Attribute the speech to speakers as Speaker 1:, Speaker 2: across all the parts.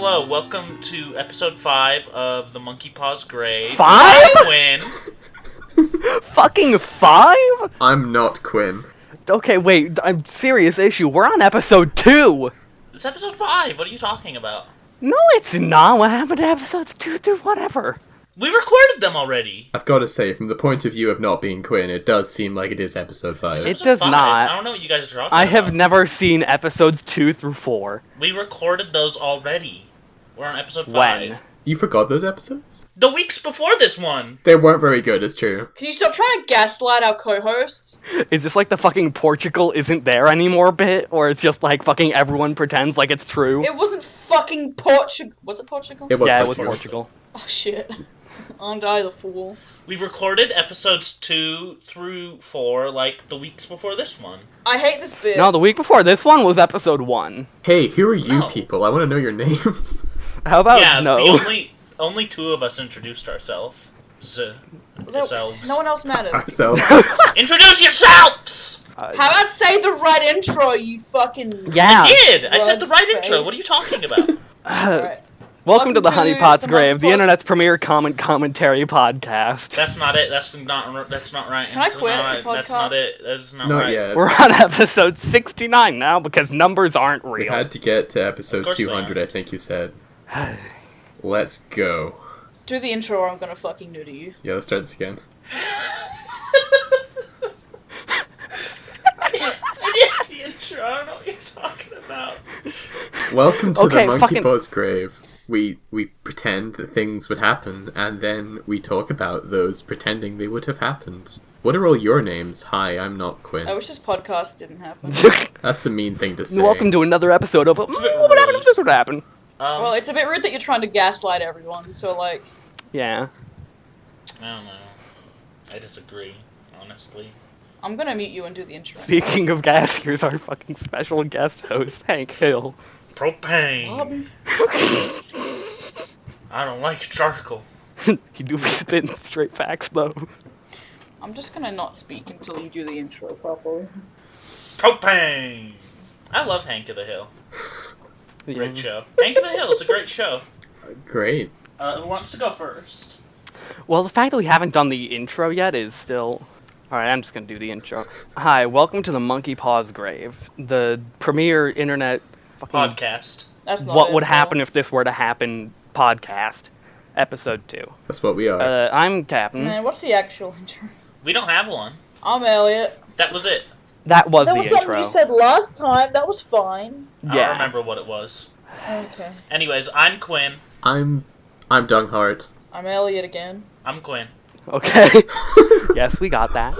Speaker 1: hello. Welcome to episode 5 of the Monkey Paws Grave.
Speaker 2: 5?
Speaker 1: I'm Quinn.
Speaker 2: Fucking 5?
Speaker 3: I'm not Quinn.
Speaker 2: Okay, wait, I'm serious issue. We're on episode 2!
Speaker 1: It's episode 5. What are you talking about?
Speaker 2: No, it's not. What happened to episodes 2 through whatever?
Speaker 1: We recorded them already.
Speaker 3: I've got to say, from the point of view of not being Quinn, it does seem like it is episode 5.
Speaker 1: It's
Speaker 2: It
Speaker 1: episode
Speaker 2: does
Speaker 1: 5.
Speaker 2: not.
Speaker 1: I don't know what you guys are talking
Speaker 2: I
Speaker 1: about.
Speaker 2: have never seen episodes 2 through 4.
Speaker 1: We recorded those already. We're on episode 5.
Speaker 2: When?
Speaker 3: You forgot those episodes?
Speaker 1: The weeks before this one.
Speaker 3: They weren't very good, it's true.
Speaker 4: Can you stop trying to gaslight our co-hosts?
Speaker 2: Is this like the fucking Portugal isn't there anymore bit? Or it's just like fucking everyone pretends like it's true?
Speaker 4: It wasn't fucking Portugal. Was it Portugal?
Speaker 3: It was
Speaker 2: Yeah, it was
Speaker 3: Portugal.
Speaker 2: Portugal.
Speaker 4: Oh shit. Aren't I the fool?
Speaker 1: We recorded episodes 2 through 4 like the weeks before this one.
Speaker 4: I hate this bit.
Speaker 2: No, the week before this one was episode 1.
Speaker 3: Hey, who are you
Speaker 1: No.
Speaker 3: people? I want to know your names.
Speaker 2: How about
Speaker 1: yeah,
Speaker 2: no?
Speaker 1: the only two of us introduced ourselves.
Speaker 4: No one else matters.
Speaker 3: So,
Speaker 1: Introduce yourselves!
Speaker 4: How about say the right intro, you fucking...
Speaker 2: Yeah.
Speaker 1: I did! I said the right
Speaker 4: Blood
Speaker 1: intro.
Speaker 4: face.
Speaker 1: What are you talking about?
Speaker 4: Alright.
Speaker 2: Welcome to the
Speaker 4: Welcome to
Speaker 2: Honeypot's
Speaker 4: the
Speaker 2: Grave, the
Speaker 4: Monkey Paws-
Speaker 2: internet's premier commentary podcast.
Speaker 1: That's not it. That's not right.
Speaker 4: Can I
Speaker 1: That's
Speaker 4: quit
Speaker 1: not,
Speaker 4: the
Speaker 1: That's not
Speaker 4: podcast?
Speaker 1: it. That's not
Speaker 3: not
Speaker 1: right.
Speaker 3: yet.
Speaker 2: We're on episode 69 now because numbers aren't
Speaker 3: We
Speaker 2: real.
Speaker 3: had to get to
Speaker 1: Of
Speaker 3: episode
Speaker 1: course they
Speaker 3: 200, I
Speaker 1: aren't.
Speaker 3: think you said. Let's go.
Speaker 4: Do the intro or I'm gonna fucking neuter you.
Speaker 3: Yeah, let's start this again.
Speaker 1: I did the intro. I don't know what you're talking about.
Speaker 3: Welcome to
Speaker 2: Okay,
Speaker 3: the Monkey
Speaker 2: fucking-
Speaker 3: Paws Grave. We pretend that things would happen, and then we talk about those pretending they would have happened. What are all your names? Hi, I'm not Quinn.
Speaker 4: I wish this podcast didn't happen.
Speaker 3: That's a mean thing to say.
Speaker 2: Welcome to another episode of
Speaker 1: a bit
Speaker 2: What would happen
Speaker 1: rude.
Speaker 2: if this would happen?
Speaker 4: Well, it's a bit rude that you're trying to gaslight everyone, so like...
Speaker 2: Yeah.
Speaker 1: I don't know. I disagree, honestly.
Speaker 4: I'm gonna mute you and do the intro.
Speaker 2: Speaking of gas, here's our fucking special guest host, Hank Hill.
Speaker 1: Propane.
Speaker 4: Bob?
Speaker 1: I don't like charcoal.
Speaker 2: You do be spitting straight facts, though.
Speaker 4: I'm just gonna not speak until you do the intro properly.
Speaker 1: Propane. I love Hank of the Hill. Great show. Hank of the Hill is a great show.
Speaker 3: Great.
Speaker 1: Who wants to go first?
Speaker 2: Well, the fact that we haven't done the intro yet is still... Alright, I'm just gonna do the intro. Hi, welcome to the Monkey Paws Grave, the premier internet fucking
Speaker 1: Podcast.
Speaker 4: That's not
Speaker 2: what
Speaker 4: it,
Speaker 2: would
Speaker 4: though.
Speaker 2: happen if this were to happen podcast, episode 2.
Speaker 3: That's what we are.
Speaker 2: I'm Capn.
Speaker 4: Man, what's the actual intro?
Speaker 1: We don't have one.
Speaker 4: I'm Elliott.
Speaker 1: That was it.
Speaker 2: That was
Speaker 4: That
Speaker 2: the
Speaker 4: was
Speaker 2: intro.
Speaker 4: something you said last time. That was fine.
Speaker 1: I
Speaker 2: Yeah.
Speaker 1: don't remember what it was.
Speaker 4: Okay.
Speaker 1: Anyways, I'm Quinn.
Speaker 3: I'm Dunghart.
Speaker 4: I'm Elliott again.
Speaker 1: I'm Quinn.
Speaker 2: Okay. Yes, we got that.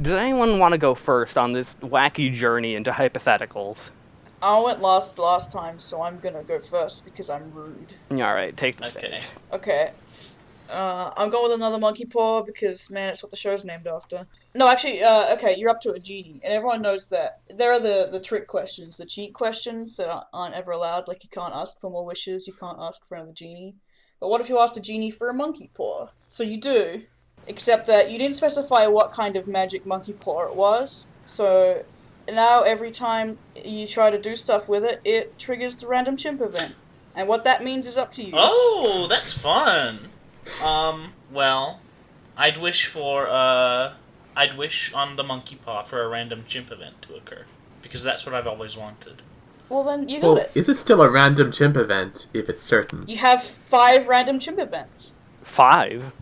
Speaker 2: Does anyone want to go first on this wacky journey into hypotheticals?
Speaker 4: I went last time, so I'm gonna go first because I'm rude.
Speaker 2: Alright, take the
Speaker 1: Okay.
Speaker 2: stage.
Speaker 4: Okay. I'm going with another monkey paw because, man, it's what the show's named after. No, actually, okay, you're up to a genie, and everyone knows that. There are the trick questions, the cheat questions that aren't ever allowed, like you can't ask for more wishes, you can't ask for another genie. But what if you asked a genie for a monkey paw? So you do, except that you didn't specify what kind of magic monkey paw it was, so now every time you try to do stuff with it, it triggers the random chimp event. And what that means is up to you.
Speaker 1: Oh, that's fun. Well, I'd wish on the monkey paw for a random chimp event to occur. Because that's what I've always wanted.
Speaker 4: Well, then you got
Speaker 3: Well,
Speaker 4: it.
Speaker 3: is it still a random chimp event if it's certain?
Speaker 4: You have 5 random chimp events.
Speaker 2: 5?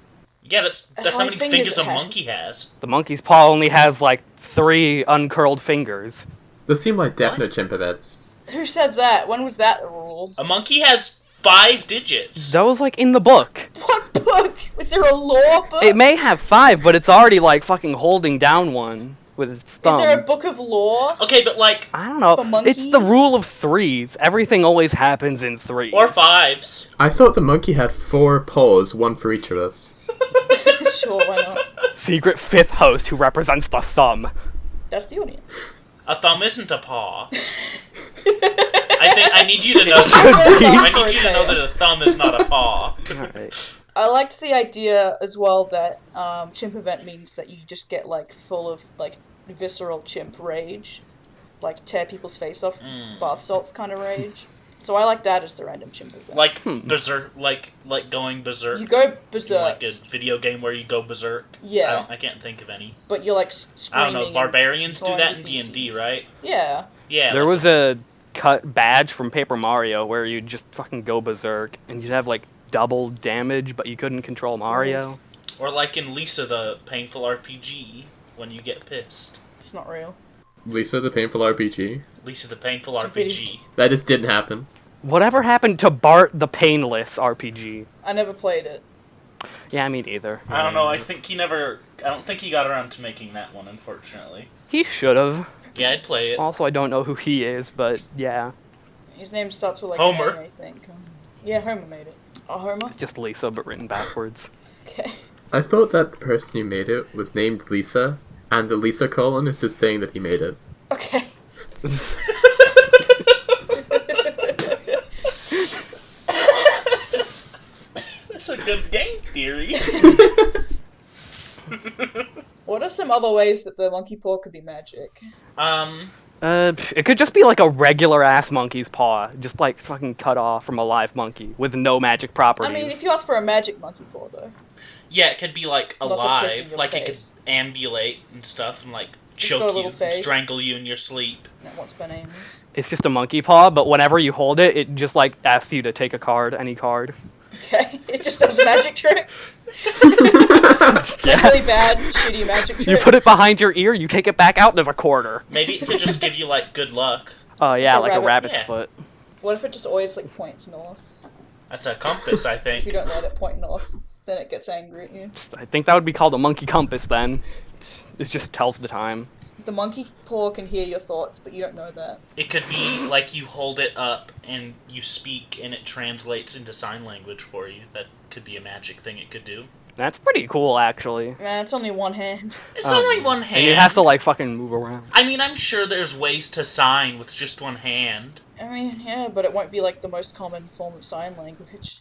Speaker 1: Yeah, that's
Speaker 4: That's
Speaker 1: how
Speaker 4: how
Speaker 1: many
Speaker 4: many
Speaker 1: fingers
Speaker 4: fingers
Speaker 1: a
Speaker 4: it has.
Speaker 1: monkey has.
Speaker 2: The monkey's paw only has like 3 uncurled fingers.
Speaker 3: Those seem like definite
Speaker 1: What?
Speaker 3: chimp events.
Speaker 4: Who said that? When was that a rule?
Speaker 1: A monkey has 5 digits.
Speaker 2: That was like in the book.
Speaker 4: What book? Was there a law book?
Speaker 2: It may have 5, but it's already like fucking holding down one with its thumb.
Speaker 4: Is there a book of law?
Speaker 1: Okay, but like,
Speaker 2: I don't know.
Speaker 4: For
Speaker 2: It's the
Speaker 4: monkeys?
Speaker 2: rule of 3s. Everything always happens in 3s.
Speaker 1: or 5s.
Speaker 3: I thought the monkey had 4 paws, one for each of us.
Speaker 4: Sure, why not?
Speaker 2: Secret 5th host who represents the thumb.
Speaker 4: That's the audience.
Speaker 1: A thumb isn't a paw. I need you to know.
Speaker 2: Should be.
Speaker 1: I need you to know that a thumb is not a paw.
Speaker 2: Alright.
Speaker 4: I liked the idea as well that chimp event means that you just get like full of like visceral chimp rage, like tear people's face off, bath salts kind of rage. So I like that as the random chimp event.
Speaker 1: Like berserk, like going berserk.
Speaker 4: You go
Speaker 1: In,
Speaker 4: berserk.
Speaker 1: like a video game where you go berserk.
Speaker 4: Yeah.
Speaker 1: I can't think of any.
Speaker 4: But you're like
Speaker 1: I
Speaker 4: screaming.
Speaker 1: don't know. Barbarians do
Speaker 4: throwing
Speaker 1: that in
Speaker 4: your
Speaker 1: D&D,
Speaker 4: feces.
Speaker 1: right?
Speaker 4: Yeah.
Speaker 1: Yeah.
Speaker 2: There
Speaker 1: like
Speaker 2: was a cut badge from Paper Mario where you'd just fucking go berserk and you'd have like double damage, but you couldn't control Mario.
Speaker 1: Or like in Lisa the Painful RPG when you get pissed.
Speaker 4: It's not real.
Speaker 3: Lisa the Painful RPG?
Speaker 1: Lisa the Painful
Speaker 4: It's a
Speaker 1: RPG.
Speaker 4: video-
Speaker 3: That just didn't happen.
Speaker 2: Whatever happened to Bart the Painless RPG?
Speaker 4: I never played it.
Speaker 2: Yeah, me neither.
Speaker 1: I don't know. I don't think he got around to making that one, unfortunately.
Speaker 2: He should have.
Speaker 1: Yeah, I'd play it.
Speaker 2: Also, I don't know who he is, but yeah.
Speaker 4: His name starts with like
Speaker 1: Homer.
Speaker 4: an A, I think. Yeah, Homer made it. Oh, Homer?
Speaker 2: Just Lisa, but written backwards.
Speaker 4: Okay.
Speaker 3: I thought that the person who made it was named Lisa, and the Lisa colon is just saying that he made it.
Speaker 4: Okay.
Speaker 1: That's a good game theory.
Speaker 4: What are some other ways that the monkey paw could be magic?
Speaker 2: It could just be like a regular ass monkey's paw, just like fucking cut off from a live monkey with no magic properties.
Speaker 4: I mean, if you ask for a magic monkey paw, though.
Speaker 1: Yeah, it could be like
Speaker 4: Not to piss in
Speaker 1: alive,
Speaker 4: your
Speaker 1: like it could
Speaker 4: face.
Speaker 1: ambulate and stuff, and like
Speaker 4: It's got a
Speaker 1: choke you,
Speaker 4: little
Speaker 1: and
Speaker 4: face.
Speaker 1: strangle you in your sleep.
Speaker 4: That what's my name is.
Speaker 2: It's just a monkey paw, but whenever you hold it, it just like asks you to take a card, any card.
Speaker 4: Okay. It just does magic tricks. Like really bad, shitty magic tricks.
Speaker 2: You put it behind your ear, you take it back out, there's a quarter.
Speaker 1: Maybe it could just give you like good luck.
Speaker 2: Oh yeah,
Speaker 4: A
Speaker 2: like
Speaker 4: rabbit.
Speaker 2: a rabbit's
Speaker 1: Yeah.
Speaker 2: foot.
Speaker 4: What if it just always like points north?
Speaker 1: That's a compass, I
Speaker 4: If
Speaker 1: think.
Speaker 4: you don't let it point north, then it gets angry at you.
Speaker 2: I think that would be called a monkey compass then. It just tells the time.
Speaker 4: The monkey paw can hear your thoughts, but you don't know that.
Speaker 1: It could be like you hold it up and you speak and it translates into sign language for you. That could be a magic thing it could do.
Speaker 2: That's pretty cool, actually.
Speaker 4: Man, it's only one hand.
Speaker 1: It's only one hand.
Speaker 2: And you have to like fucking move around.
Speaker 1: I mean, I'm sure there's ways to sign with just one hand.
Speaker 4: I mean, yeah, but it won't be like the most common form of sign language.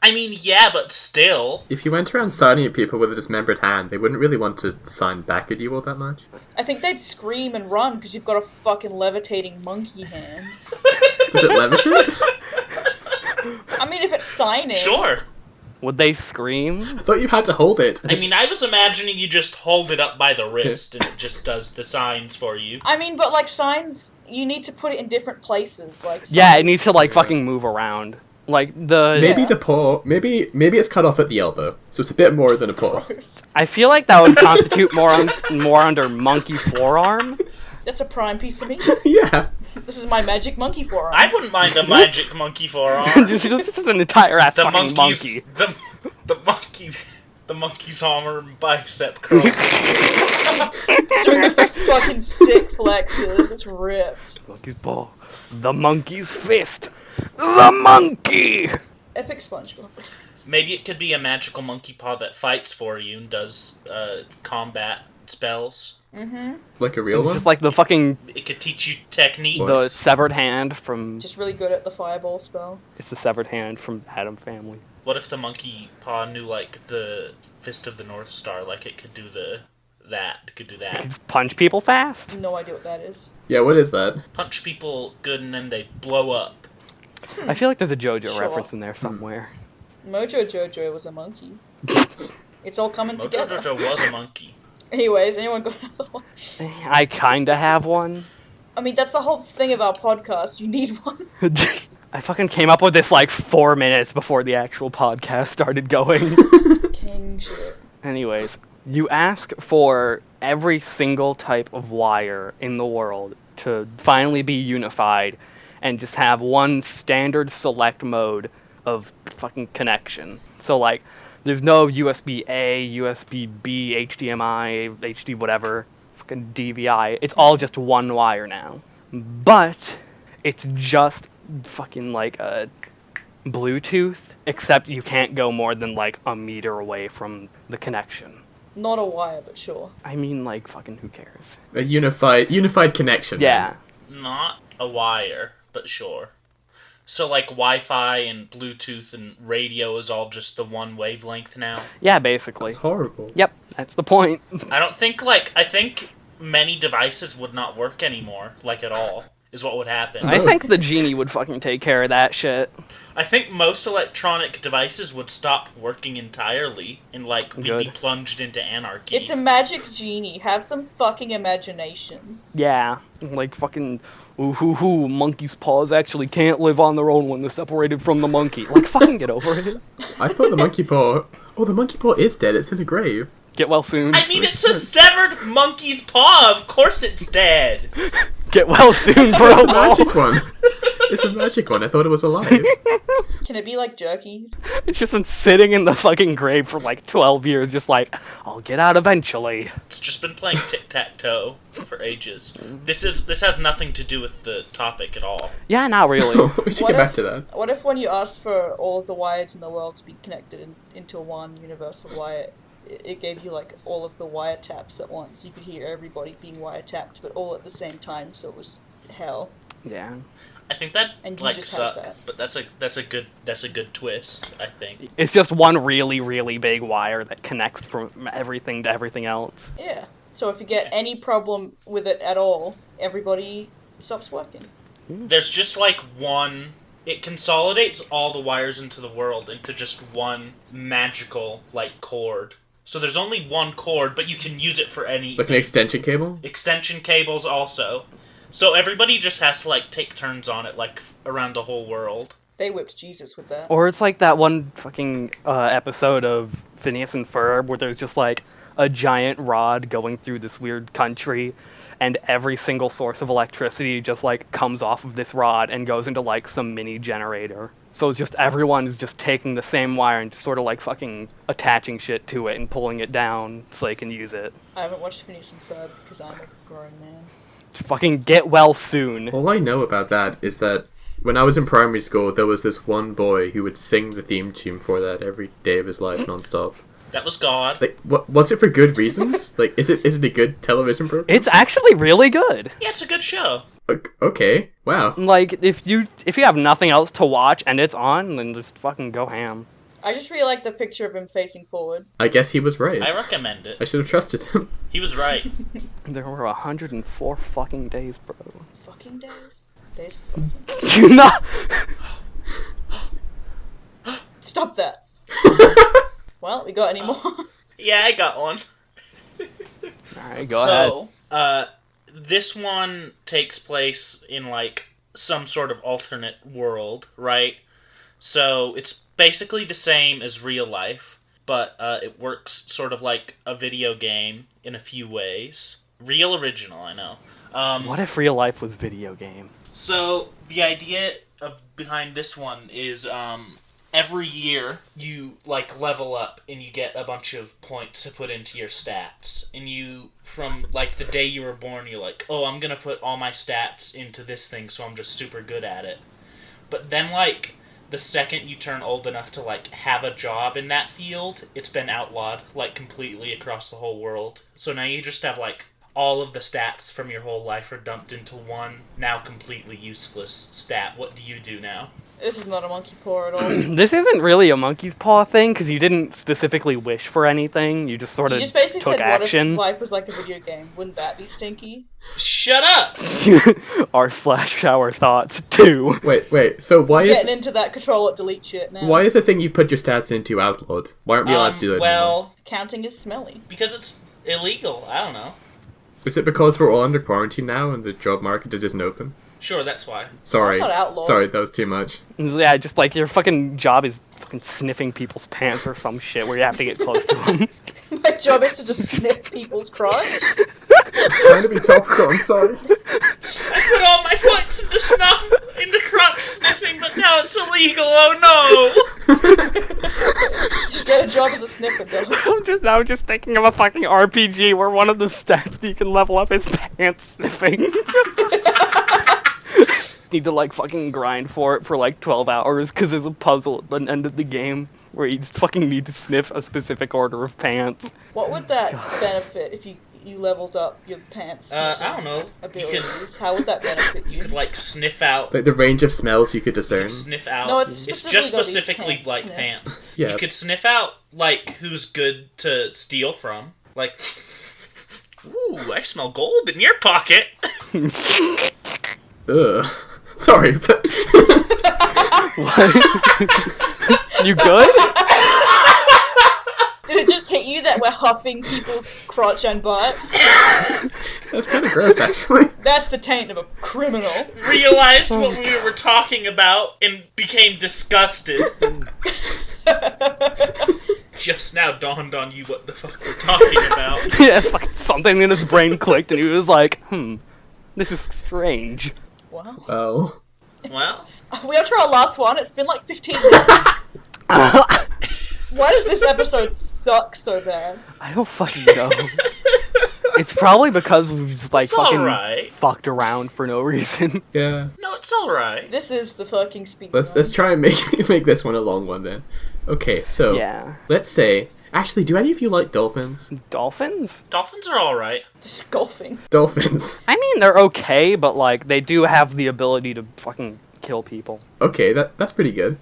Speaker 1: I mean, yeah, but still.
Speaker 3: If you went around signing at people with a dismembered hand, they wouldn't really want to sign back at you all that much.
Speaker 4: I think they'd scream and run because you've got a fucking levitating monkey hand.
Speaker 3: Does it levitate?
Speaker 4: I mean, if it's signing.
Speaker 1: Sure.
Speaker 2: Would they scream?
Speaker 3: I thought you had to hold it.
Speaker 1: I mean, I was imagining you just hold it up by the wrist and it just does the signs for you.
Speaker 4: I mean, but like signs, you need to put it in different places. Like
Speaker 2: Yeah, it
Speaker 4: signs.
Speaker 2: needs to like fucking move around. Like the
Speaker 3: Maybe
Speaker 4: Yeah.
Speaker 3: the paw, maybe it's cut off at the elbow, so it's a bit more than a paw.
Speaker 4: Gross.
Speaker 2: I feel like that would constitute more under monkey forearm.
Speaker 4: That's a prime piece of meat.
Speaker 3: Yeah.
Speaker 4: This is my magic monkey forearm.
Speaker 1: I wouldn't mind a magic monkey forearm.
Speaker 2: This is an entire ass
Speaker 1: The
Speaker 2: fucking
Speaker 1: monkey's
Speaker 2: monkey.
Speaker 1: the monkey's armor and bicep curls.
Speaker 4: Doing the fucking sick flexes. It's ripped.
Speaker 2: Monkey's paw. The monkey's fist. The monkey!
Speaker 4: Epic SpongeBob reference.
Speaker 1: Maybe it could be a magical monkey paw that fights for you and does combat spells.
Speaker 4: Mm-hmm.
Speaker 3: Like a real
Speaker 2: It's
Speaker 3: one?
Speaker 2: just like the fucking
Speaker 1: It could teach you technique.
Speaker 3: What?
Speaker 2: the severed hand from
Speaker 4: Just really good at the fireball spell.
Speaker 2: it's the severed hand from Adam Family.
Speaker 1: What if the monkey paw knew like the Fist of the North Star? Like it could do that. It could do that.
Speaker 2: Just punch people fast.
Speaker 4: No idea what that is.
Speaker 3: Yeah, what is that?
Speaker 1: Punch people good and then they blow up.
Speaker 2: I feel like there's a JoJo
Speaker 4: Sure.
Speaker 2: reference in there somewhere.
Speaker 4: Mojo Jojo was a monkey. It's all coming
Speaker 1: Mojo
Speaker 4: together.
Speaker 1: Jojo was a monkey.
Speaker 4: Anyways, anyone got another one?
Speaker 2: I kinda have one.
Speaker 4: I mean, that's the whole thing of our podcast. You need one.
Speaker 2: I fucking came up with this like 4 minutes before the actual podcast started going.
Speaker 4: King shit.
Speaker 2: Anyways, you ask for every single type of wire in the world to finally be unified and just have one standard select mode of fucking connection. So like, there's no USB A, USB B, HDMI, HD whatever, fucking DVI. It's all just one wire now. But it's just fucking like a Bluetooth, except you can't go more than like a meter away from the connection.
Speaker 4: Not a wire, but sure.
Speaker 2: I mean, like, fucking who cares?
Speaker 3: A unified connection.
Speaker 2: Yeah.
Speaker 1: Not a wire, but sure. So like Wi-Fi and Bluetooth and radio is all just the one wavelength now?
Speaker 2: Yeah, basically.
Speaker 3: That's horrible.
Speaker 2: Yep, that's the point.
Speaker 1: I think many devices would not work anymore, like at all. is what would happen.
Speaker 2: I think the genie would fucking take care of that shit.
Speaker 1: I think most electronic devices would stop working entirely, and like we'd be plunged into anarchy.
Speaker 4: It's a magic genie. Have some fucking imagination.
Speaker 2: Yeah, like fucking, ooh hoo hoo, monkey's paws actually can't live on their own when they're separated from the monkey. Like, fucking get over it.
Speaker 3: I thought the monkey paw... Oh, the monkey paw is dead. It's in a grave.
Speaker 2: Get well soon.
Speaker 1: I mean, it's a severed monkey's paw. Of course it's dead.
Speaker 2: Get well soon, bro.
Speaker 3: It's a magic one. It's a magic one. I thought it was alive.
Speaker 4: Can it be like jerky?
Speaker 2: It's just been sitting in the fucking grave for like 12 years, just like, I'll get out eventually.
Speaker 1: It's just been playing tic-tac-toe for ages. This has nothing to do with the topic at all.
Speaker 2: Yeah, not really.
Speaker 3: We should get back to that.
Speaker 4: What if when you asked for all of the wires in the world to be connected into one universal wire, it gave you like all of the wiretaps at once? You could hear everybody being wiretapped, but all at the same time, so it was hell.
Speaker 2: Yeah.
Speaker 1: I think that
Speaker 4: And you
Speaker 1: like
Speaker 4: just
Speaker 1: suck,
Speaker 4: had that.
Speaker 1: but that's a good twist. I think.
Speaker 2: It's just one really, really big wire that connects from everything to everything else.
Speaker 4: Yeah. So if you get any problem with it at all, everybody stops working.
Speaker 1: There's just like one. It consolidates all the wires into the world into just one magical like cord. So there's only one cord, but you can use it for any.
Speaker 3: Like an extension cable?
Speaker 1: Extension cables also. So everybody just has to like take turns on it, like around the whole world.
Speaker 4: They whipped Jesus with that.
Speaker 2: Or it's like that one fucking episode of Phineas and Ferb where there's just like a giant rod going through this weird country, and every single source of electricity just like comes off of this rod and goes into like some mini generator. So it's just everyone is just taking the same wire and just sort of like fucking attaching shit to it and pulling it down so they can use it.
Speaker 4: I haven't watched Phineas and Ferb because I'm a grown man.
Speaker 2: Fucking get well soon.
Speaker 3: All I know about that is that when I was in primary school, there was this one boy who would sing the theme tune for that every day of his life non-stop.
Speaker 1: That was God.
Speaker 3: Like, what was it for good reasons? Like, is it a good television program?
Speaker 2: It's actually really good.
Speaker 1: Yeah, it's a good show.
Speaker 3: Okay, wow.
Speaker 2: Like, if you have nothing else to watch and it's on, then just fucking go ham.
Speaker 4: I just really like the picture of him facing forward.
Speaker 3: I guess he was right.
Speaker 1: I recommend it.
Speaker 3: I should have trusted him.
Speaker 1: He was right.
Speaker 2: There were 104 fucking days, bro.
Speaker 4: Fucking days? Days for fucking.
Speaker 2: You not.
Speaker 4: Stop that. Well, we got any more?
Speaker 1: Yeah, I got one.
Speaker 2: Alright, go ahead.
Speaker 1: So, this one takes place in, like, some sort of alternate world, right? So, it's basically the same as real life, but it works sort of like a video game in a few ways. Real original, I know.
Speaker 2: What if real life was video game?
Speaker 1: So, the idea behind this one is, every year you, like, level up and you get a bunch of points to put into your stats. And you, from, like, the day you were born, you're like, oh, I'm gonna put all my stats into this thing so I'm just super good at it. But then, like, the second you turn old enough to, like, have a job in that field, it's been outlawed, like, completely across the whole world. So now you just have, like, all of the stats from your whole life are dumped into one now completely useless stat. What do you do now?
Speaker 4: This is not a monkey paw at all.
Speaker 2: This isn't really a monkey's paw thing, because you didn't specifically wish for anything, you just sort
Speaker 4: You
Speaker 2: of
Speaker 4: just basically
Speaker 2: took
Speaker 4: said,
Speaker 2: action.
Speaker 4: what if life was like a video game? Wouldn't that be stinky?
Speaker 1: Shut up!
Speaker 2: R/shower thoughts 2.
Speaker 3: Wait, so why is...
Speaker 4: Getting into that control-alt-delete shit now.
Speaker 3: Why is the thing you put your stats into outlawed? Why aren't we allowed to do that anymore?
Speaker 1: Well,
Speaker 4: Counting is smelly.
Speaker 1: because it's illegal. I don't know.
Speaker 3: Is it because we're all under quarantine now and the job market isn't open?
Speaker 1: Sure, that's why.
Speaker 3: Sorry.
Speaker 4: That's not outlawed.
Speaker 3: Sorry, that was too much.
Speaker 2: Yeah, just like your fucking job is fucking sniffing people's pants or some shit where you have to get close to them.
Speaker 4: My job is to just sniff people's crotch.
Speaker 3: Trying to be topical, I'm sorry.
Speaker 1: I put all my points into crotch sniffing, but now it's illegal. Oh no!
Speaker 4: Just get a job as a sniffer, though.
Speaker 2: I'm just thinking of a fucking RPG where one of the stats that you can level up is pants sniffing. Need to like fucking grind for it for like 12 hours because there's a puzzle at the end of the game where you just fucking need to sniff a specific order of pants.
Speaker 4: What would that benefit if you leveled up your pants?
Speaker 1: I don't know.
Speaker 4: Abilities? How would that benefit you?
Speaker 1: You could like sniff out.
Speaker 3: Like the range of smells you could discern.
Speaker 1: Sniff out.
Speaker 4: No, it's
Speaker 1: just
Speaker 4: specifically
Speaker 1: specifically like
Speaker 4: sniff.
Speaker 1: pants.
Speaker 3: Yeah.
Speaker 1: You could sniff out like who's good to steal from. Like, ooh, I smell gold in your pocket.
Speaker 3: Ugh. Sorry, but...
Speaker 2: What? You good?
Speaker 4: Did it just hit you that we're huffing people's crotch and butt?
Speaker 3: That's kind of gross, actually.
Speaker 4: That's the taint of a criminal.
Speaker 1: Realized what we were talking about and became disgusted. Just now dawned on you what the fuck we're talking about.
Speaker 2: Yeah, fucking something in his brain clicked, and he was like, this is strange.
Speaker 4: Wow.
Speaker 3: Oh.
Speaker 1: Well,
Speaker 4: We up to our last one. It's been like 15 minutes. Why does this episode suck so bad?
Speaker 2: I don't fucking know. It's probably because we've just, like,
Speaker 1: It's
Speaker 2: fucking
Speaker 1: alright.
Speaker 2: fucked around for no reason.
Speaker 3: Yeah.
Speaker 1: no, it's alright.
Speaker 4: This is the fucking speed.
Speaker 3: Let's try and make this one a long one then. Okay, so
Speaker 2: Yeah.
Speaker 3: let's say... Actually, do any of you like dolphins?
Speaker 2: Dolphins?
Speaker 1: Dolphins are alright.
Speaker 4: This is golfing.
Speaker 3: Dolphins.
Speaker 2: I mean, they're okay, but, like, they do have the ability to fucking kill people.
Speaker 3: Okay, that's pretty good.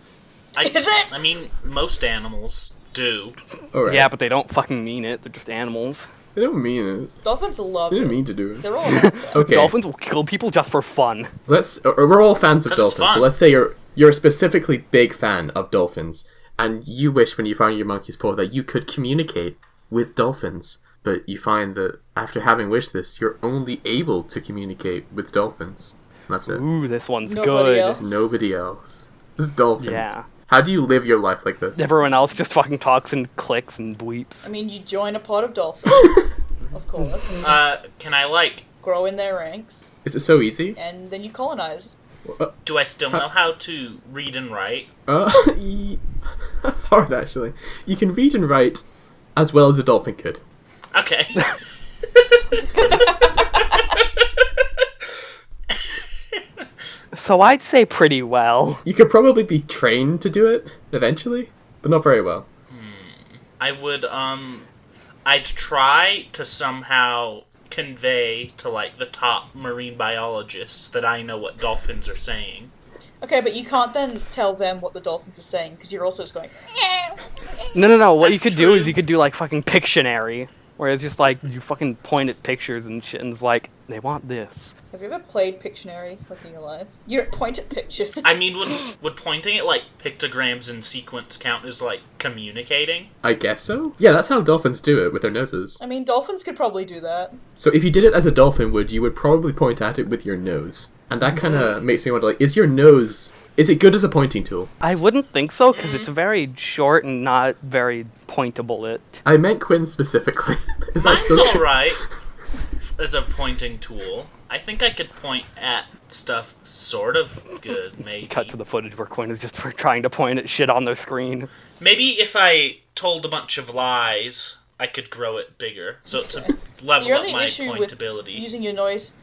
Speaker 4: Is it?
Speaker 1: I mean, most animals do.
Speaker 3: Alright.
Speaker 2: Yeah, but they don't fucking mean it. They're just animals.
Speaker 3: They don't mean it.
Speaker 4: Dolphins love
Speaker 3: They
Speaker 4: it.
Speaker 3: didn't mean to do it.
Speaker 4: They're all about that.
Speaker 3: Okay,
Speaker 2: Dolphins will kill people just for fun.
Speaker 3: we're all fans of
Speaker 1: 'Cause it's
Speaker 3: dolphins,
Speaker 1: fun.
Speaker 3: but let's say you're a specifically big fan of dolphins, and you wish when you find your monkey's paw that you could communicate with dolphins, but you find that after having wished this, you're only able to communicate with dolphins. And that's it.
Speaker 2: Ooh, this one's
Speaker 4: Nobody
Speaker 2: good.
Speaker 4: else.
Speaker 3: Nobody else. Just dolphins.
Speaker 2: Yeah.
Speaker 3: How do you live your life like this?
Speaker 2: Everyone else just fucking talks and clicks and bleeps.
Speaker 4: I mean, you join a pod of dolphins, of course.
Speaker 1: Can I, like,
Speaker 4: Grow in their ranks,
Speaker 3: Is it so easy?
Speaker 4: and then you colonize.
Speaker 1: do I still know how to read and write?
Speaker 3: That's hard, actually. You can read and write as well as a dolphin could.
Speaker 1: Okay.
Speaker 2: So I'd say pretty well.
Speaker 3: You could probably be trained to do it eventually, but not very well.
Speaker 1: I would, I'd try to somehow convey to, like, the top marine biologists that I know what dolphins are saying.
Speaker 4: Okay, but you can't then tell them what the dolphins are saying, because you're also just going...
Speaker 2: No. What you
Speaker 1: That's
Speaker 2: could do is
Speaker 1: true.
Speaker 2: you could do like fucking Pictionary, where it's just like you fucking point at pictures and shit, and it's like they want this.
Speaker 4: Have you ever played Pictionary, like, in your life? You don't point at pictures.
Speaker 1: I mean, would pointing at, like, pictograms in sequence count as, like, communicating?
Speaker 3: I guess so? Yeah, that's how dolphins do it with their noses.
Speaker 4: I mean, dolphins could probably do that.
Speaker 3: So if you did it as a dolphin would, you would probably point at it with your nose. And that kind of makes me wonder, like, is it good as a pointing tool?
Speaker 2: I wouldn't think so, because it's very short and not very pointable.
Speaker 3: I meant Quinn specifically. Is that
Speaker 1: Mine's
Speaker 3: so
Speaker 1: alright as a pointing tool. I think I could point at stuff sort of good, maybe.
Speaker 2: Cut to the footage where Quinn is just trying to point at shit on their screen.
Speaker 1: Maybe if I told a bunch of lies, I could grow it bigger. So to level
Speaker 4: The
Speaker 1: up
Speaker 4: only
Speaker 1: my
Speaker 4: issue with
Speaker 1: pointability.
Speaker 4: using your nose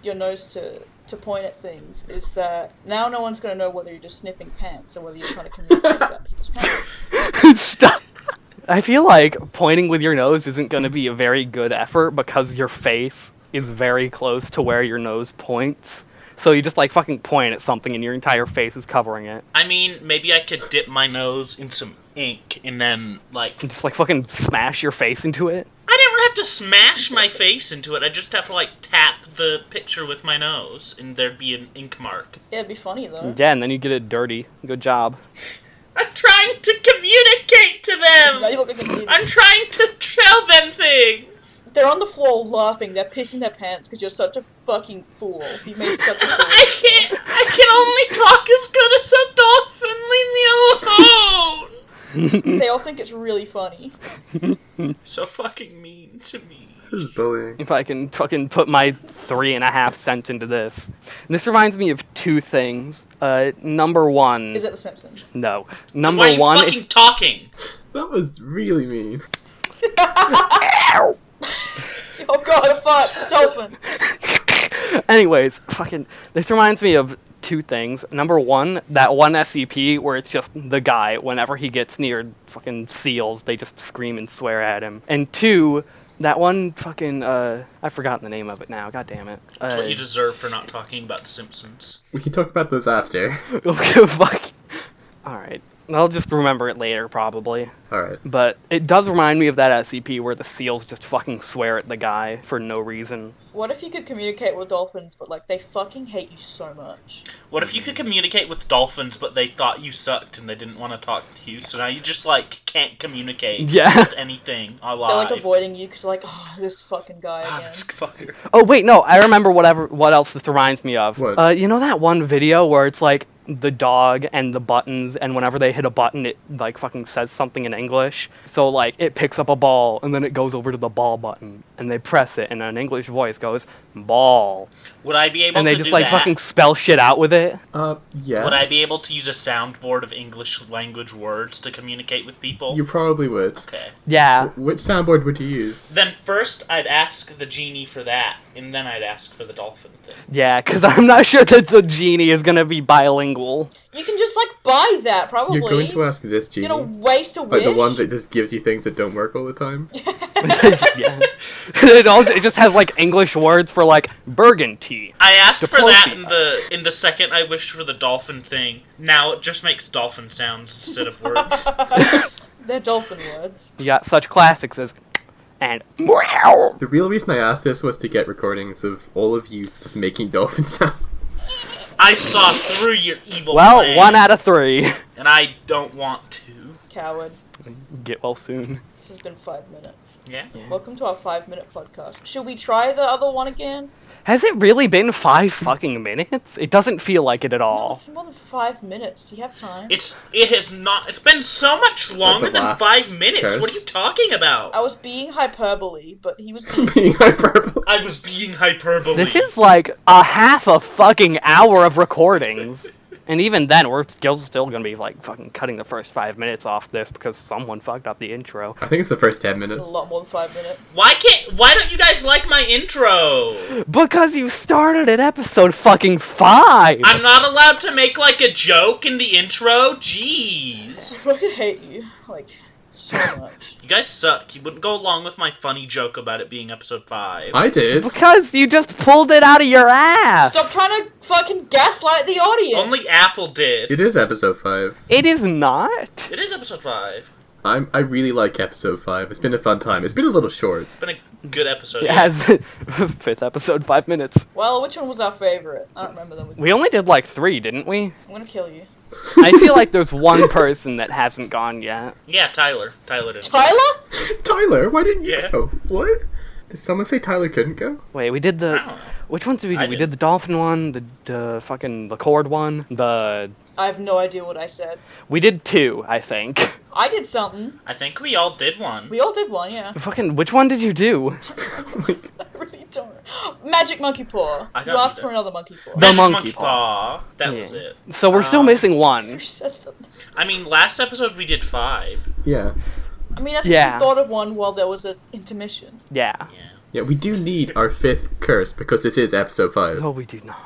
Speaker 4: to point at things is that now no one's going to know whether you're just sniffing pants or whether you're trying to communicate about people's pants.
Speaker 2: Stop. I feel like pointing with your nose isn't going to be a very good effort because your face is very close to where your nose points. So you just like fucking point at something and your entire face is covering it.
Speaker 1: I mean, maybe I could dip my nose in some ink and then, like...
Speaker 2: And just like fucking smash your face into it.
Speaker 1: I didn't have to smash my face into it. I just have to, like, tap the picture with my nose and there'd be an ink mark.
Speaker 4: Yeah, it'd be funny though.
Speaker 2: Yeah, and then you get it dirty. Good job.
Speaker 1: I'm trying to communicate to them!
Speaker 4: Now you look like an idiot.
Speaker 1: I'm trying to tell them things!
Speaker 4: They're on the floor laughing. They're pissing their pants because you're such a fucking fool. You made such a fool.
Speaker 1: I can only talk as good as a dolphin. Leave me alone!
Speaker 4: They all think it's really funny.
Speaker 1: So fucking mean to me.
Speaker 3: This is bullying.
Speaker 2: If I can fucking put my 3.5 cents into this. And this reminds me of two things. Number one...
Speaker 4: Is it The Simpsons?
Speaker 2: No.
Speaker 1: Why are
Speaker 2: Number
Speaker 1: you
Speaker 2: one
Speaker 1: fucking talking?
Speaker 3: That was really mean.
Speaker 2: Ow!
Speaker 4: Oh god, a fart! Dolphin!
Speaker 2: Anyways, fucking... This reminds me of two things. Number one, that one SCP where it's just the guy, whenever he gets near fucking seals, they just scream and swear at him. And two, that one fucking, I've forgotten the name of it now, god damn it.
Speaker 1: That's what you deserve for not talking about The Simpsons.
Speaker 3: We can talk about those after.
Speaker 2: Okay, fuck. Alright. I'll just remember it later, probably.
Speaker 3: Alright.
Speaker 2: But it does remind me of that SCP where the seals just fucking swear at the guy for no reason.
Speaker 4: What if you could communicate with dolphins, but like they fucking hate you so much?
Speaker 1: What if you could communicate with dolphins, but they thought you sucked and they didn't want to talk to you, so now you just, like, can't communicate
Speaker 2: Yeah.
Speaker 1: with anything alive.
Speaker 4: They're like avoiding you because like, oh, this fucking guy
Speaker 1: Ah,
Speaker 4: again.
Speaker 1: this fucker.
Speaker 2: Oh, wait, no, I remember what else this reminds me of.
Speaker 3: What?
Speaker 2: You know that one video where it's like the dog and the buttons, and whenever they hit a button, it like fucking says something in English? So like, it picks up a ball, and then it goes over to the ball button, and they press it, and an English voice goes, ball.
Speaker 1: Would I be able
Speaker 2: And they
Speaker 1: to
Speaker 2: just
Speaker 1: do
Speaker 2: like
Speaker 1: that?
Speaker 2: fucking spell shit out with it.
Speaker 3: Yeah.
Speaker 1: Would I be able to use a soundboard of English language words to communicate with people?
Speaker 3: You probably would.
Speaker 1: Okay.
Speaker 2: Yeah.
Speaker 3: Which soundboard would you use?
Speaker 1: Then first I'd ask the genie for that, and then I'd ask for the dolphin thing.
Speaker 2: Yeah, because I'm not sure that the genie is gonna be bilingual.
Speaker 4: You can just like buy that probably.
Speaker 3: You're going to ask this genie?
Speaker 4: You're gonna waste a
Speaker 3: Like
Speaker 4: wish.
Speaker 3: the one that just gives you things that don't work all the time?
Speaker 2: Yeah. It just has like English words for like burgundy.
Speaker 1: I asked for that
Speaker 2: Diplomacy.
Speaker 1: in the second I wished for the dolphin thing. Now it just makes dolphin sounds instead of words.
Speaker 4: They're dolphin words.
Speaker 2: You got such classics as and meow.
Speaker 3: The real reason I asked this was to get recordings of all of you just making dolphin sounds.
Speaker 1: I saw through your evil
Speaker 2: Well,
Speaker 1: plan,
Speaker 2: 1 out of 3.
Speaker 1: and I don't want to.
Speaker 4: Coward.
Speaker 2: Get well soon.
Speaker 4: This has been 5 minutes.
Speaker 1: Yeah.
Speaker 4: Welcome to our 5-minute podcast. Should we try the other one again?
Speaker 2: Has it really been 5 fucking minutes? It doesn't feel like it at
Speaker 4: No,
Speaker 2: all.
Speaker 4: it's more than 5 minutes. Do you have time?
Speaker 1: It's been so much longer than
Speaker 3: last
Speaker 1: 5 minutes.
Speaker 3: curse.
Speaker 1: What are you talking about?
Speaker 4: I was being hyperbole, but he was being...
Speaker 3: Being hyperbole.
Speaker 1: I was being hyperbole.
Speaker 2: This is like a half a fucking hour of recordings. And even then, we're still gonna be like fucking cutting the first 5 minutes off this because someone fucked up the intro.
Speaker 3: I think it's the first 10
Speaker 4: a
Speaker 3: minutes.
Speaker 4: lot more than 5 minutes.
Speaker 1: Why don't you guys like my intro?
Speaker 2: Because you started at episode fucking 5!
Speaker 1: I'm not allowed to make like a joke in the intro? Jeez.
Speaker 4: I fucking hate you. Like, so much.
Speaker 1: You guys suck. You wouldn't go along with my funny joke about it being episode 5.
Speaker 3: I did.
Speaker 2: Because you just pulled it out of your ass!
Speaker 4: Stop trying to fucking gaslight the audience!
Speaker 1: Only Apple did.
Speaker 3: It is episode 5.
Speaker 2: It is not.
Speaker 1: It is episode 5.
Speaker 3: I really like episode 5. It's been a fun time. It's been a little short.
Speaker 1: It's been a good episode.
Speaker 2: It has 5th episode, 5 minutes.
Speaker 4: Well, which one was our favorite? I don't remember them.
Speaker 2: We only did like 3, didn't we?
Speaker 4: I'm gonna kill you.
Speaker 2: I feel like there's one person that hasn't gone yet.
Speaker 1: Yeah, Tyler. Tyler didn't.
Speaker 4: Tyler?
Speaker 3: Tyler, why didn't you
Speaker 1: Yeah.
Speaker 3: go? What? Did someone say Tyler couldn't go?
Speaker 2: Wait, we did
Speaker 1: I
Speaker 2: the...
Speaker 1: don't know.
Speaker 2: Which ones did we do?
Speaker 1: I
Speaker 2: We
Speaker 1: did.
Speaker 2: did the dolphin one, the fucking the cord one,
Speaker 4: I have no idea what I said.
Speaker 2: we did 2, I think.
Speaker 4: I did something.
Speaker 1: I think we all did one.
Speaker 4: We all did one, yeah.
Speaker 2: Fucking which one did you do?
Speaker 4: I really don't. Magic monkey paw.
Speaker 1: I
Speaker 4: You
Speaker 1: don't
Speaker 4: asked
Speaker 1: either.
Speaker 4: for another monkey paw.
Speaker 2: The
Speaker 1: Magic
Speaker 2: monkey
Speaker 1: paw. That
Speaker 2: Yeah.
Speaker 1: was it.
Speaker 2: So we're still missing
Speaker 4: You
Speaker 2: one.
Speaker 4: said that.
Speaker 1: I mean, last episode we did 5.
Speaker 3: Yeah.
Speaker 4: I mean, that's
Speaker 2: Yeah.
Speaker 4: you thought of one while there was an intermission.
Speaker 2: Yeah.
Speaker 1: Yeah.
Speaker 3: Yeah, we do need our 5th curse because this is episode 5.
Speaker 2: Oh, we do not.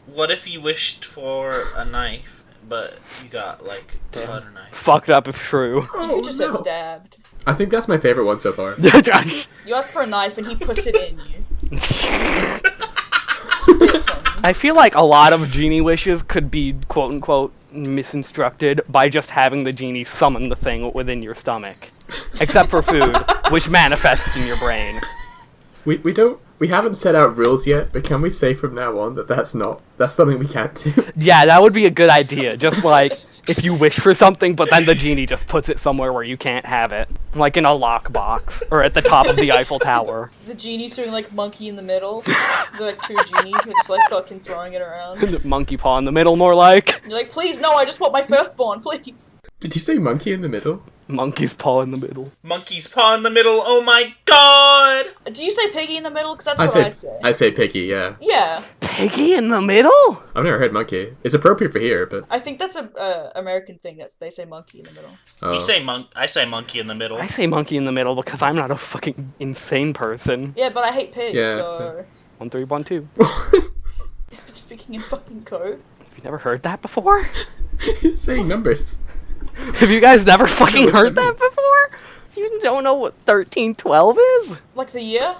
Speaker 1: What if you wished for a knife, but you got, like, a butter knife?
Speaker 2: Fucked up if true.
Speaker 4: You
Speaker 3: Oh,
Speaker 4: could just said stabbed.
Speaker 3: I think that's my favorite one so far.
Speaker 4: You ask for a knife and he puts it in you. Spits on you.
Speaker 2: I feel like a lot of genie wishes could be quote unquote misinstructed by just having the genie summon the thing within your stomach. Except for food, which manifests in your brain.
Speaker 3: We haven't set out rules yet, but can we say from now on that that's something we can't do?
Speaker 2: Yeah, that would be a good idea. Just like if you wish for something, but then the genie just puts it somewhere where you can't have it. Like in a lockbox or at the top of the Eiffel Tower.
Speaker 4: The genie's doing like monkey in the middle. There's like 2 genies and they're just like fucking throwing it around.
Speaker 2: Monkey paw in the middle, more like.
Speaker 4: And you're like, please, no, I just want my firstborn, please.
Speaker 3: Did you say monkey in the middle?
Speaker 2: Monkey's paw in the middle.
Speaker 1: Monkey's paw in the middle, oh my god!
Speaker 4: Do you say piggy in the middle? Because that's what I say.
Speaker 3: I say piggy, yeah.
Speaker 4: Yeah,
Speaker 2: Piggy in the middle?
Speaker 3: I've never heard monkey. It's appropriate for here, but
Speaker 4: I think that's a American thing. They say monkey in the middle.
Speaker 3: oh.
Speaker 1: I say monkey in the middle.
Speaker 2: I say monkey in the middle because I'm not a fucking insane person.
Speaker 4: Yeah, but I hate pigs,
Speaker 3: Yeah,
Speaker 4: so...
Speaker 2: 1312.
Speaker 4: Speaking in fucking code.
Speaker 2: Have you never heard that before?
Speaker 3: You're saying numbers.
Speaker 2: Have you guys never fucking
Speaker 3: what's
Speaker 2: heard
Speaker 3: that
Speaker 2: that before? You don't know what 1312 is?
Speaker 4: Like the year?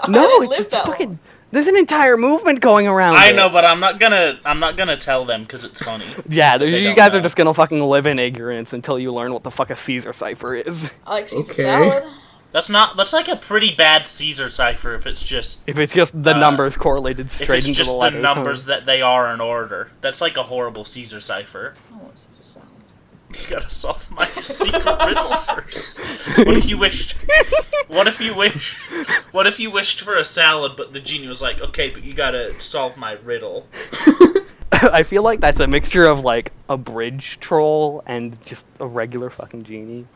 Speaker 2: No,
Speaker 4: I didn't
Speaker 2: it's
Speaker 4: live
Speaker 2: just
Speaker 4: that
Speaker 2: fucking.
Speaker 4: long.
Speaker 2: There's an entire movement going around.
Speaker 1: I know, but I'm not gonna tell them because it's funny.
Speaker 2: Yeah,
Speaker 1: They
Speaker 2: you
Speaker 1: don't
Speaker 2: guys
Speaker 1: know.
Speaker 2: are just gonna fucking live in ignorance until you learn what the fuck a Caesar cipher is.
Speaker 4: I like Caesar
Speaker 3: Okay.
Speaker 4: salad.
Speaker 1: That's like a pretty bad Caesar cipher if it's just
Speaker 2: If it's just the numbers correlated
Speaker 1: if
Speaker 2: straight
Speaker 1: it's
Speaker 2: into
Speaker 1: just
Speaker 2: the
Speaker 1: the
Speaker 2: letters.
Speaker 1: numbers that they are in order. That's like a horrible Caesar cipher.
Speaker 4: I want Caesar salad.
Speaker 1: You gotta solve my secret riddle first. What if you wished? What if you wished for a salad, but the genie was like, "Okay, but you gotta solve my riddle."
Speaker 2: I feel like that's a mixture of like a bridge troll and just a regular fucking genie.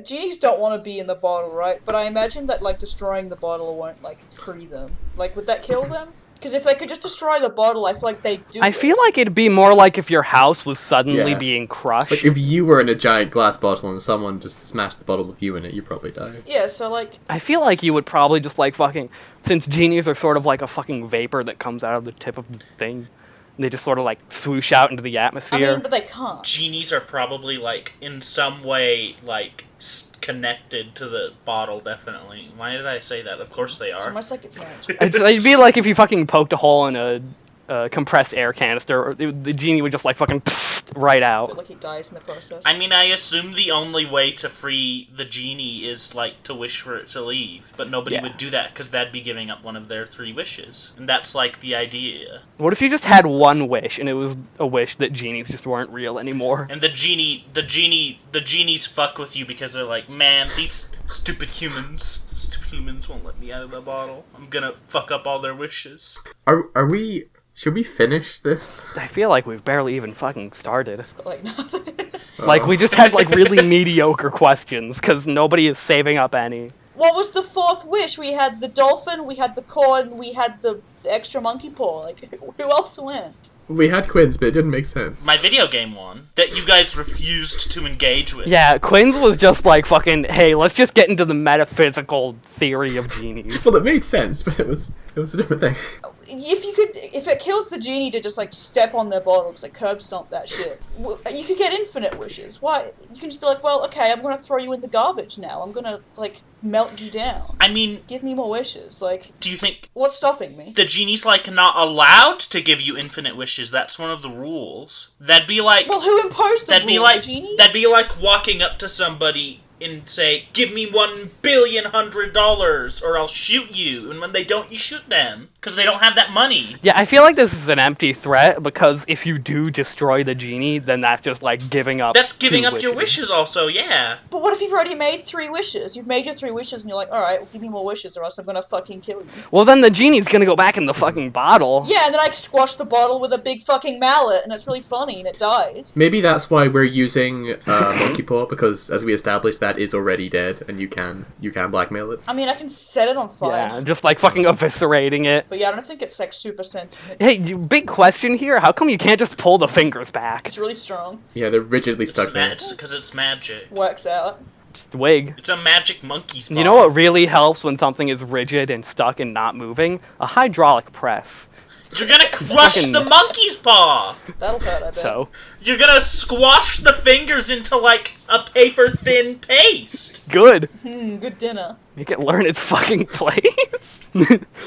Speaker 4: Genies don't want to be in the bottle, right? But I imagine that like destroying the bottle won't like free them. Like, would that kill them? Because if they could just destroy the bottle, I feel like they do.
Speaker 2: I feel like it'd be more like if your house was suddenly
Speaker 3: Yeah.
Speaker 2: being crushed.
Speaker 3: Like, if you were in a giant glass bottle and someone just smashed the bottle with you in it, you'd probably die.
Speaker 4: Yeah, so like,
Speaker 2: I feel like you would probably just like fucking, since genies are sort of like a fucking vapor that comes out of the tip of the thing, they just sort of like swoosh out into the
Speaker 4: I
Speaker 2: atmosphere.
Speaker 4: mean, but they can't.
Speaker 1: Genies are probably like in some way like connected to the bottle. Definitely. Why did I say that? Of course they
Speaker 4: It's
Speaker 1: are.
Speaker 4: almost like it's magic.
Speaker 2: It'd be like if you fucking poked a hole in a compressed air canister, or the genie would just like fucking right out.
Speaker 4: But like he dies in the process.
Speaker 1: I mean, I assume the only way to free the genie is, like, to wish for it to leave. But nobody
Speaker 2: Yeah.
Speaker 1: would do that, because that'd be giving up one of their 3 wishes. And that's, like, the idea.
Speaker 2: What if you just had one wish, and it was a wish that genies just weren't real anymore?
Speaker 1: And the genies fuck with you because they're like, man, these stupid humans won't let me out of the bottle. I'm gonna fuck up all their wishes.
Speaker 3: Are we... Should we finish this?
Speaker 2: I feel like we've barely even fucking started.
Speaker 4: But, like nothing.
Speaker 2: Like, we just had, like, really mediocre questions, because nobody is saving up any.
Speaker 4: What was the 4th wish? We had the dolphin, we had the corn, we had the extra monkey paw. Like, who else went?
Speaker 3: We had Quinn's, but it didn't make sense.
Speaker 1: My video game one that you guys refused to engage with.
Speaker 2: Yeah, Quinn's was just like fucking, hey, let's just get into the metaphysical theory of genies.
Speaker 3: Well, it made sense, but it was a different thing.
Speaker 4: If it kills the genie to just like step on their bottle, just like curb stomp that shit, you could get infinite wishes. Why? You can just be like, well, okay, I'm gonna throw you in the garbage now. I'm gonna like melt you down.
Speaker 1: I mean,
Speaker 4: Give me more wishes. Like,
Speaker 1: do you think
Speaker 4: what's stopping me?
Speaker 1: the genie's, like, not allowed to give you infinite wishes? That's one of the rules. That'd be like...
Speaker 4: Well, who imposed the
Speaker 1: That'd be
Speaker 4: rule?
Speaker 1: like
Speaker 4: The genie?
Speaker 1: that'd be like walking up to somebody and say, "Give me $1,000,000,000 or I'll shoot you." And when they don't, you shoot them because they don't have that money.
Speaker 2: Yeah, I feel like this is an empty threat, because if you do destroy the genie, then that's just like giving up.
Speaker 1: That's giving
Speaker 2: 2
Speaker 1: up your wishes, also. Yeah.
Speaker 4: But what if you've already made 3 wishes? You've made your 3 wishes, and you're like, all right, well, give me more wishes, or else I'm gonna fucking kill you.
Speaker 2: Well, then the genie's gonna go back in the fucking bottle.
Speaker 4: Yeah, and then I squash the bottle with a big fucking mallet, and it's really funny, and it dies.
Speaker 3: Maybe that's why we're using Monkey Paw, because as we established, that is already dead, and you can blackmail it.
Speaker 4: I mean, I can set it on fire.
Speaker 2: Yeah, just like fucking eviscerating it.
Speaker 4: But yeah, I don't think it's like super sentient.
Speaker 2: Hey, big question here. How come you can't just pull the fingers back?
Speaker 4: It's really strong.
Speaker 3: Yeah, they're rigidly stuck there.
Speaker 1: Because it's magic.
Speaker 4: Works out.
Speaker 2: Just wig.
Speaker 1: It's a magic monkey's paw.
Speaker 2: You know what really helps when something is rigid and stuck and not moving? A hydraulic press.
Speaker 1: You're gonna crush
Speaker 2: Fucking-
Speaker 1: the monkey's paw.
Speaker 4: That'll hurt, I bet.
Speaker 2: So,
Speaker 1: You're gonna squash the fingers into like a paper thin paste.
Speaker 2: good.
Speaker 4: Good dinner.
Speaker 2: Make it learn its fucking place.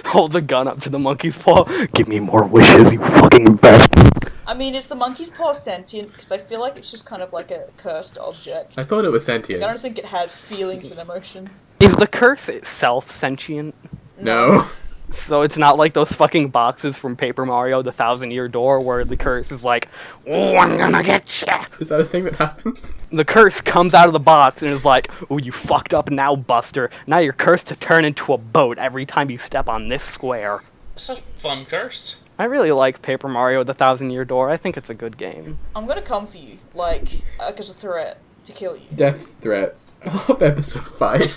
Speaker 2: Hold the gun up to the monkey's paw. Give me more wishes, you fucking bastard.
Speaker 4: I mean, is the monkey's paw sentient? Because I feel like it's just kind of like a cursed object.
Speaker 3: I thought it was
Speaker 4: Like,
Speaker 3: sentient.
Speaker 4: I don't think it has feelings and emotions.
Speaker 2: Is the curse itself sentient?
Speaker 3: No.
Speaker 2: So it's not like those fucking boxes from Paper Mario, the 1,000-Year Door, where the curse is like, "Oh, I'm gonna get ya."
Speaker 3: Is that a thing that happens?
Speaker 2: The curse comes out of the box and is like, "Oh, you fucked up now, Buster. Now you're cursed to turn into a boat every time you step on this square."
Speaker 1: It's a fun curse.
Speaker 2: I really like Paper Mario, the 1,000-Year Door. I think it's a good game.
Speaker 4: I'm gonna come for you, like, as a threat to kill you.
Speaker 3: Death threats. Of episode 5.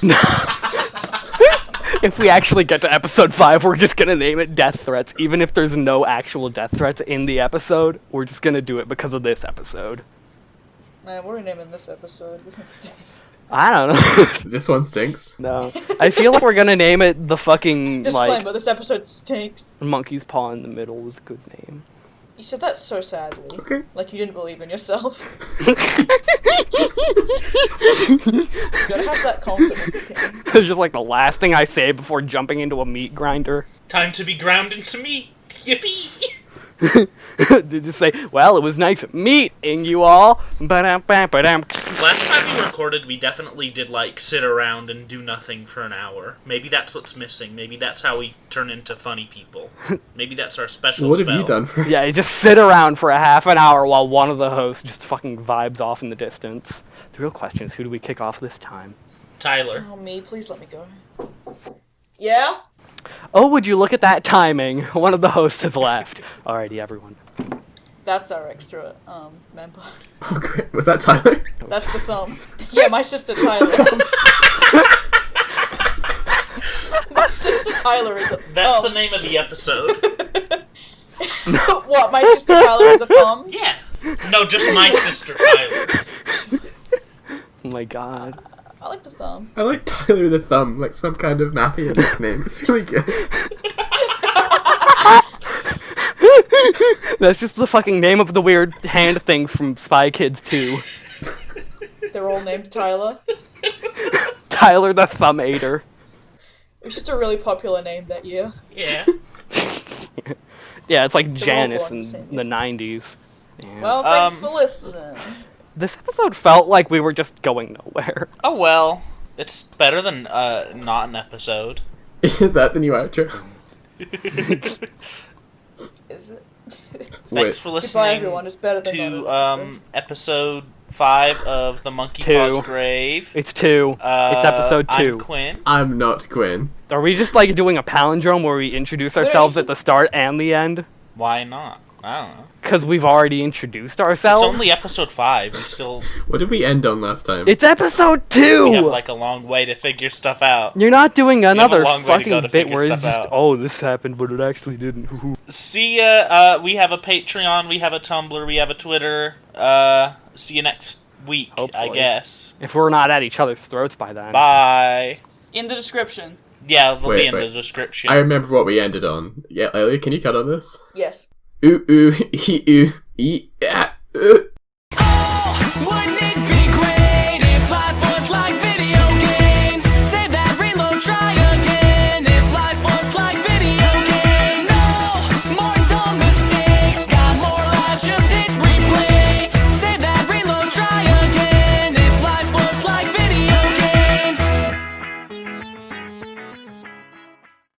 Speaker 2: If we actually get to episode 5, we're just gonna name it Death Threats. Even if there's no actual death threats in the episode, we're just gonna do it because of this episode.
Speaker 4: Man, what are we naming this episode? This one stinks.
Speaker 2: I don't know.
Speaker 3: This one stinks.
Speaker 2: No. I feel like we're gonna name it the fucking,
Speaker 4: Disclaimer,
Speaker 2: like,
Speaker 4: this episode stinks.
Speaker 2: Monkey's Paw in the Middle was a good name.
Speaker 4: You said that so sadly.
Speaker 3: Okay.
Speaker 4: Like you didn't believe in yourself. You gotta have that confidence, King.
Speaker 2: It's just like the last thing I say before jumping into a meat grinder.
Speaker 1: Time to be ground into meat. Yippee!
Speaker 2: Did you say, well, it was nice meeting you all. Ba-dum-bam-ba-dum.
Speaker 1: Last time we recorded, we definitely did, like, sit around and do nothing for an hour. Maybe that's what's missing. Maybe that's how we turn into funny people. Maybe that's our special
Speaker 3: What
Speaker 1: spell.
Speaker 3: have you done for?
Speaker 2: Yeah, you just sit around for a half an hour while one of the hosts just fucking vibes off in the distance. The real question is, who do we kick off this time?
Speaker 1: Tyler.
Speaker 4: Oh, me, please let me go. Yeah?
Speaker 2: Oh, would you look at that timing? One of the hosts has left. Alrighty, everyone.
Speaker 4: That's our extra, member.
Speaker 3: Oh, great. Was that Tyler?
Speaker 4: That's the thumb. Yeah, my sister Tyler. My sister Tyler is a thumb.
Speaker 1: That's the name of the episode.
Speaker 4: What, my sister Tyler is a thumb?
Speaker 1: Yeah. No, just my sister Tyler.
Speaker 2: Oh my god.
Speaker 4: I like the thumb.
Speaker 3: I like Tyler the Thumb, like some kind of mafia nickname. It's really good.
Speaker 2: That's just the fucking name of the weird hand things from Spy Kids 2.
Speaker 4: They're all named Tyler.
Speaker 2: Tyler the Thumb-ater.
Speaker 4: It was just a really popular name that year.
Speaker 1: Yeah.
Speaker 2: Yeah, it's like
Speaker 4: all
Speaker 2: Janice
Speaker 4: belong
Speaker 2: in
Speaker 4: the same
Speaker 2: the 90s. Yeah.
Speaker 4: Well, thanks for listening.
Speaker 2: This episode felt like we were just going nowhere.
Speaker 1: Oh well. It's better than not an episode.
Speaker 3: Is that the new outro?
Speaker 4: Is it?
Speaker 1: Thanks for
Speaker 4: Goodbye,
Speaker 1: listening
Speaker 4: everyone. It's better than
Speaker 1: to
Speaker 4: not an
Speaker 1: episode 5 of The Monkey
Speaker 2: Two.
Speaker 1: Paws Grave.
Speaker 2: It's 2. It's episode 2.
Speaker 1: I'm Quinn.
Speaker 3: I'm not Quinn.
Speaker 2: Are we just like doing a palindrome where we introduce ourselves at the start and the end?
Speaker 1: Why not? I don't know.
Speaker 2: Because we've already introduced
Speaker 1: It's
Speaker 2: ourselves?
Speaker 1: only episode 5. We still
Speaker 3: What did we end on last time?
Speaker 2: It's episode 2!
Speaker 1: we have like a long way to figure stuff out.
Speaker 2: You're not doing
Speaker 1: have a
Speaker 2: another
Speaker 1: long way to go
Speaker 2: fucking
Speaker 1: to
Speaker 2: bit
Speaker 1: figure
Speaker 2: where it's
Speaker 1: stuff
Speaker 2: just,
Speaker 1: out.
Speaker 2: oh, this happened, but it actually didn't.
Speaker 1: See ya. We have a Patreon. We have a Tumblr. We have a Twitter. See you next week, I
Speaker 2: Hopefully.
Speaker 1: guess.
Speaker 2: If we're not at each other's throats by then.
Speaker 1: Bye.
Speaker 4: In the description.
Speaker 1: Yeah, they'll be
Speaker 3: Wait,
Speaker 1: in the
Speaker 3: wait.
Speaker 1: description.
Speaker 3: I remember what we ended on. Yeah, Elliott, can you cut on this?
Speaker 4: Yes.
Speaker 3: Ooh, ooh, ee, ah,